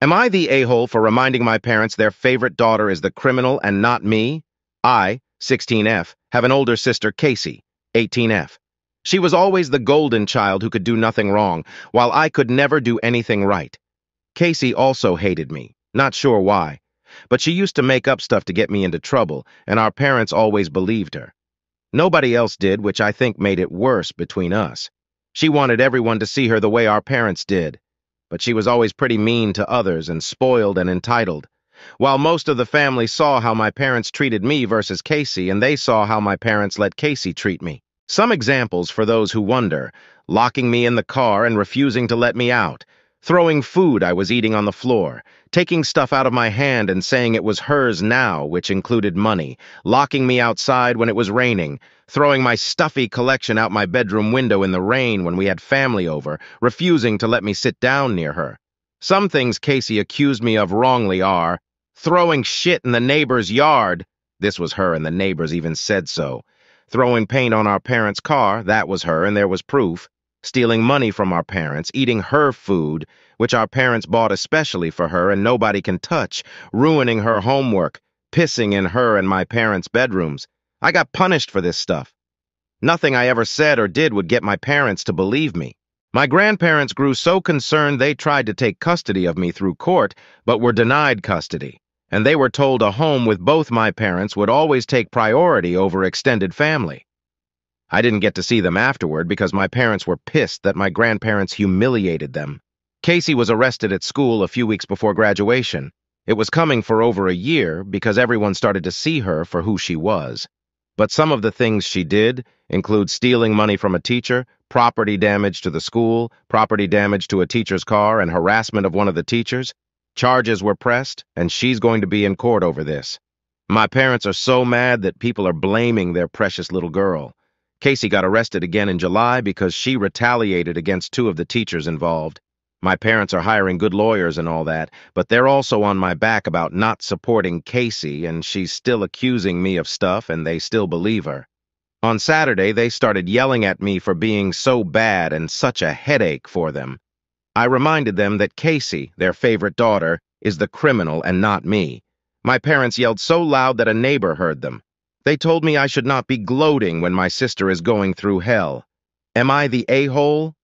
Am I the a-hole for reminding my parents their favorite daughter is the criminal and not me? I, 16F, have an older sister, Casey, 18F. She was always the golden child who could do nothing wrong, while I could never do anything right. Casey also hated me, not sure why, but she used to make up stuff to get me into trouble, and our parents always believed her. Nobody else did, which I think made it worse between us. She wanted everyone to see her the way our parents did, but she was always pretty mean to others and spoiled and entitled. While most of the family saw how my parents treated me versus Casey, and they saw how my parents let Casey treat me. Some examples for those who wonder: locking me in the car and refusing to let me out, throwing food I was eating on the floor, taking stuff out of my hand and saying it was hers now, which included money, locking me outside when it was raining, throwing my stuffy collection out my bedroom window in the rain when we had family over, refusing to let me sit down near her. Some things Casey accused me of wrongly are throwing shit in the neighbor's yard. This was her, and the neighbors even said so. Throwing paint on our parents' car. That was her, and there was proof. Stealing money from our parents, eating her food, which our parents bought especially for her and nobody can touch, ruining her homework, pissing in her and my parents' bedrooms. I got punished for this stuff. Nothing I ever said or did would get my parents to believe me. My grandparents grew so concerned they tried to take custody of me through court, but were denied custody, and they were told a home with both my parents would always take priority over extended family. I didn't get to see them afterward because my parents were pissed that my grandparents humiliated them. Casey was arrested at school a few weeks before graduation. It was coming for over a year because everyone started to see her for who she was. But some of the things she did include stealing money from a teacher, property damage to the school, property damage to a teacher's car, and harassment of one of the teachers. Charges were pressed, and she's going to be in court over this. My parents are so mad that people are blaming their precious little girl. Casey got arrested again in July because she retaliated against two of the teachers involved. My parents are hiring good lawyers and all that, but they're also on my back about not supporting Casey, and she's still accusing me of stuff, and they still believe her. On Saturday, they started yelling at me for being so bad and such a headache for them. I reminded them that Casey, their favorite daughter, is the criminal and not me. My parents yelled so loud that a neighbor heard them. They told me I should not be gloating when my sister is going through hell. Am I the a-hole?